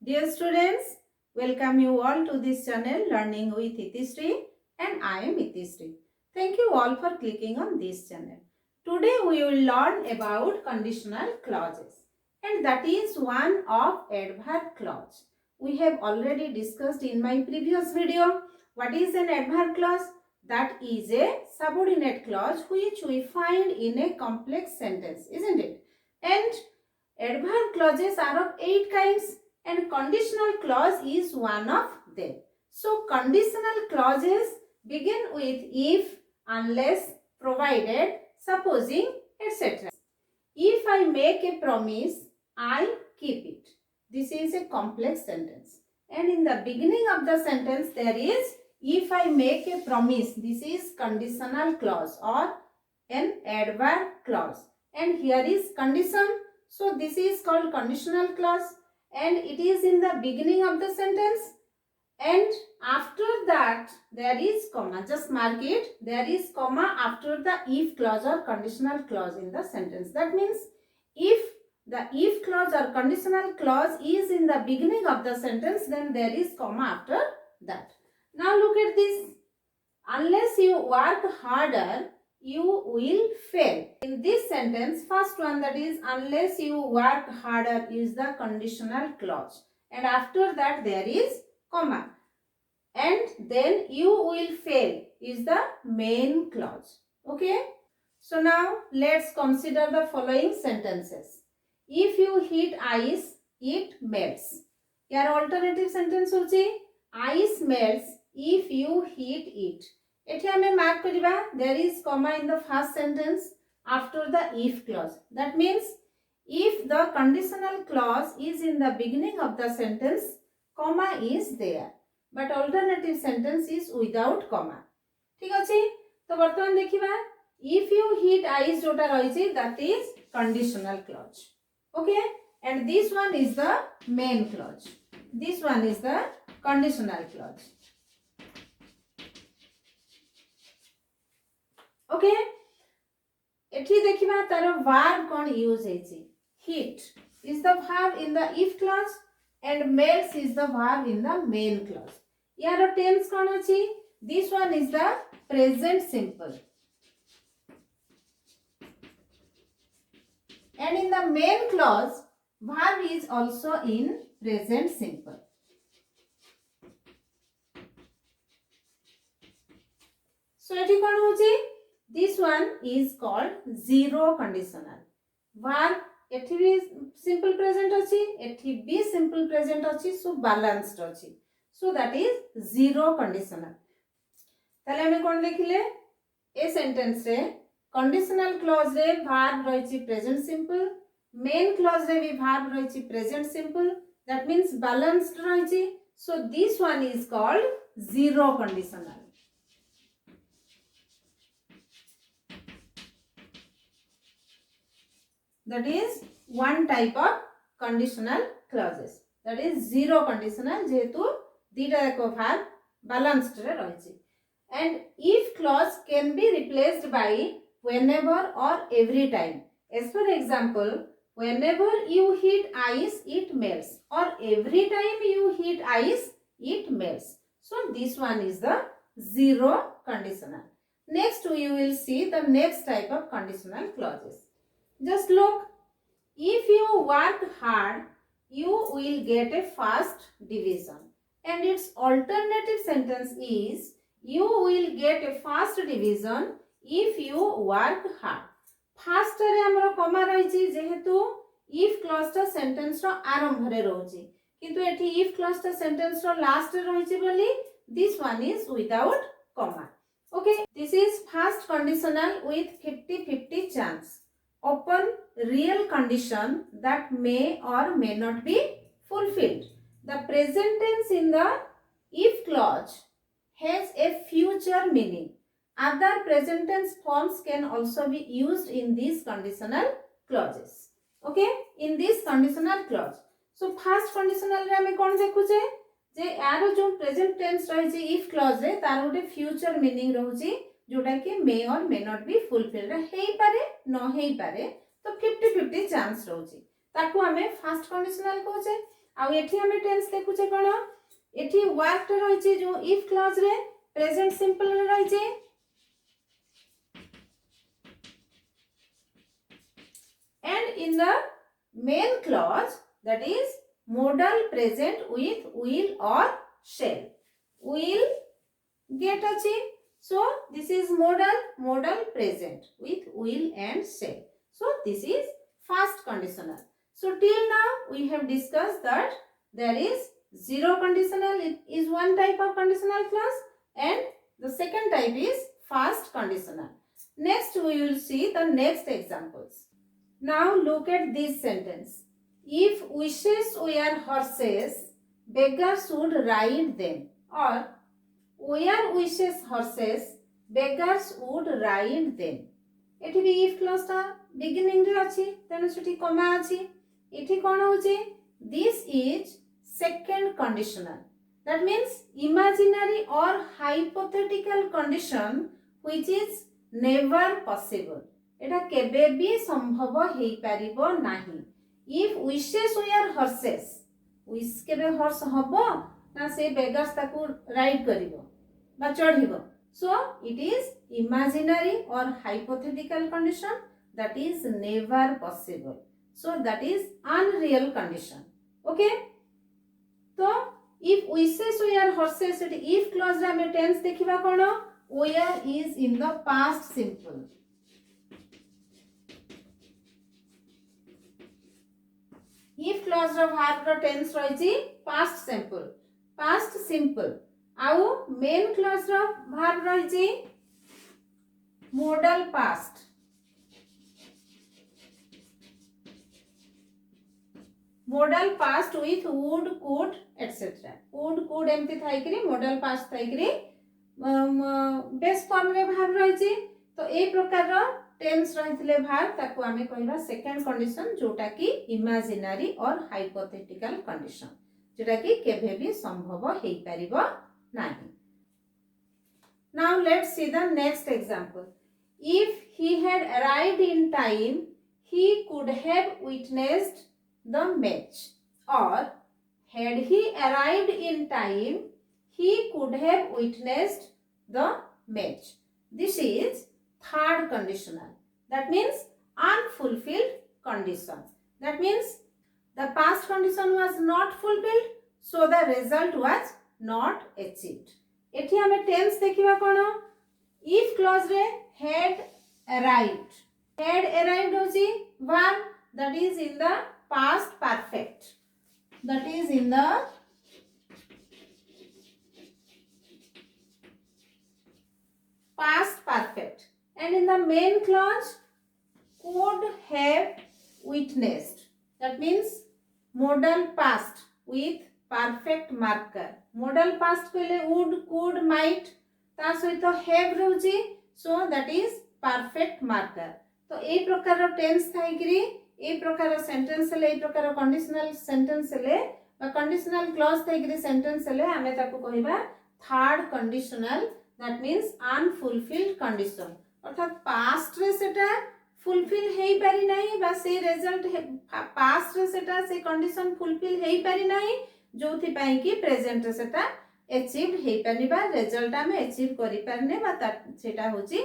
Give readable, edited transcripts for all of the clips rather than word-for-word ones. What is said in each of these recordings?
Dear students, welcome you all to this channel Learning with Itisri, and I am Itisri. Thank you all for clicking on this channel. Today we will learn about conditional clauses, and that is one of adverb clause. We have already discussed in my previous video what is an adverb clause. That is a subordinate clause which we find in a complex sentence, isn't it? And adverb clauses are of 8 kinds and conditional clause is one of them. So conditional clauses begin with if, unless, provided, supposing, etc. If I make a promise, I keep it. This is a complex sentence. And in the beginning of the sentence there is if I make a promise. This is conditional clause or an adverb clause. And here is condition. So this is called conditional clause and it is in the beginning of the sentence, and after that there is comma. Just mark it. There is comma after the if clause or conditional clause in the sentence. That means if the if clause or conditional clause is in the beginning of the sentence, then there is comma after that. Now look at this. Unless you work harder, you will fail. In this sentence, first one, that is unless you work harder, is the conditional clause, and after that there is comma, and then you will fail is the main clause. Okay, so now let's consider the following sentences. If you heat ice, it melts. Here alternative sentence होची ice melts if you heat it. एठी हमें mark करिबा there is comma in the first sentence after the if clause. That means if the conditional clause is in the beginning of the sentence, comma is there, but alternative sentence is without comma. ठीक अछि? तो वर्तमान देखिबा if you heat ice जोटा रहिछि that is conditional clause. Okay, and this one is the main clause. This one is the conditional clause. Okay, एठी देखिबा तार verb कोन यूज हेछि. Heat is the verb in the if clause and melts is the verb in the main clause. यार tense कोन अछि? This one is the present simple. And in the main clause, verb is also in present simple. So एठी कोन होछि? This one is called zero conditional. Verb एठी भी simple present अछि, एठी भी simple present अछि, so balanced अछि. So that is zero conditional. ताले हमें कोन देखिले ए सेंटेंस रे conditional clause रे verb रहिछि present simple, main clause रे भी verb रहिछि present simple. That means balanced रहिछि. So this one is called zero conditional. That is one type of conditional clauses. That is zero conditional जेहेतु दीटा एको verb balanced रे रहिछि. And if clause can be replaced by whenever or every time. As for example, whenever you heat ice, it melts, or every time you heat ice, it melts. So this one is the zero conditional. Next we will see the next type of conditional clauses. Just look, if you work hard, you will get a first division. And its alternative sentence is, you will get a first division if you work hard. First रे हमरो comma रहिछि जेहेतु if clause टा sentence रो आरंभ रे रहउछि, किंतु एठी if clause टा sentence रो last रे रहिछि बोली this one is without comma. Okay, this is first conditional with 50-50 chance. Open real condition that may or may not be fulfilled. The present tense in the if clause has a future meaning. Other present tense forms can also be used in these conditional clauses. Okay, in this conditional clause. So first conditional रे हमें कोन देखुचे जे यार जो present tense रहिछि if clause रे तार गोटे future meaning रहउछि जोटा कि may or may not be fulfilled. हेई पारे न हेई पारे, तो 50-50 चांस रहउछि. ताकू हमें फर्स्ट कंडीशनल कहउछे. आ एठी हमें टेंस देखुचे कोन एठी वर्क रही छे जो इफ क्लॉज रे प्रेजेंट सिंपल रे रही छे and in the main clause that is modal present with will or shall will get achi so this is modal present with will and shall so this is first conditional so till now we have discussed that there is zero conditional it is one type of conditional clause and the second type is first conditional next we will see the next examples. Now look at this sentence. If wishes were horses, beggars would ride them. Or were wishes horses, beggars would ride them. एठी भी if clause टा beginning रे अछि तेनु सेठी कमा अछि एठी कोन होछि this is second conditional that means imaginary or hypothetical condition which is never possible एटा केबे भी संभव हेई परिबो नाही if wishes were horses wish केबे हॉर्स हबो ना से बेगर्स ताकू राइड करिवो बा चढ़िवो सो इट इज इमेजिनरी और hypothetical condition that is never possible so that is unreal condition okay तो if wishes were horses if clause रे हम टेंस देखिबा कोन were is in the past simple if clause ro verb ro tense रही past simple आउ main clause रो verb रही modal past with would could etc would could एमती थाई करी modal past थाई करी base form रे verb रही तो ए प्रकार रो टेंस रहितले भार ताकू आमे कहिबा सेकंड कंडीशन जोटा की इमेजिनरी और हाइपोथेटिकल कंडीशन जोटा की केबे भी संभव हेई परिबो नाही now let's see the next example if he had arrived in time he could have witnessed the match or had he arrived in time he could have witnessed the match this is third conditional that means unfulfilled condition that means the past condition was not fulfilled so the result was not achieved एठी हमें tense देखिबा कोन if clause रे had arrived होची verb that is in the past perfect that is in the past perfect and in the main clause could have witnessed that means modal past with perfect marker modal past कहले would could might ता सहित have रहउची so that is perfect marker तो ए प्रकार tense Thai curry ए प्रकार sentence ले ए प्रकार conditional sentence ले बा कंडीशनल क्लॉज थाई करी सेंटेंस ले हमें ताको कहिबा third conditional that means unfulfilled condition अर्थात पास्ट रे सेटा फुलफिल हेई पारि नाही बा से रिजल्ट पास्ट रे सेटा से कंडीशन फुलफिल हेई पारि नाही जोथि पई कि प्रेजेंट रे सेटा अचीव हेई पारिबा रिजल्ट हम अचीव करि पारने बा सेटा होची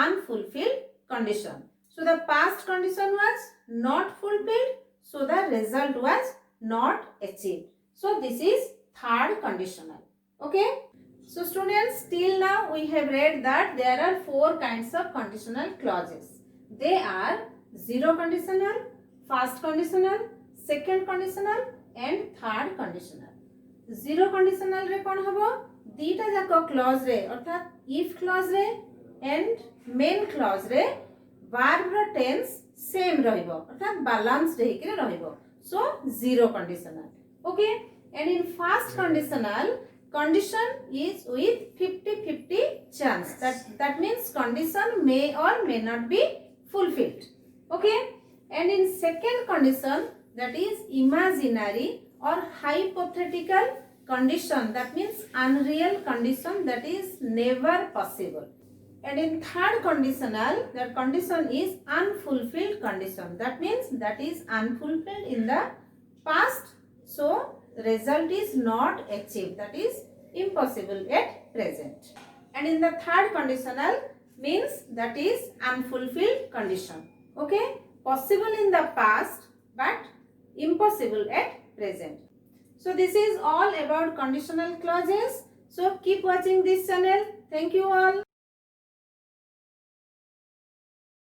unfulfilled condition so the past condition was not fulfilled so the result was not achieved so this is third conditional okay So students, till now we have read that there are four kinds of conditional clauses. They are zero conditional, first conditional, second conditional and third conditional. Zero conditional रे कौन हबो दीटा जाको clause रे अर्थात if clause रे and main clause रे verb रो tense same रहिबो अर्थात balanced हेकरे रहिबो so zero conditional okay and in first conditional condition is with 50-50 chance that means condition may or may not be fulfilled okay and in second condition that is imaginary or hypothetical condition that means unreal condition that is never possible and in third conditional that condition is unfulfilled condition that means that is unfulfilled in the past so result is not achieved, that is impossible at present. And in the third conditional means that is unfulfilled condition. Okay, possible in the past but impossible at present. So this is all about conditional clauses. So keep watching this channel. Thank you all.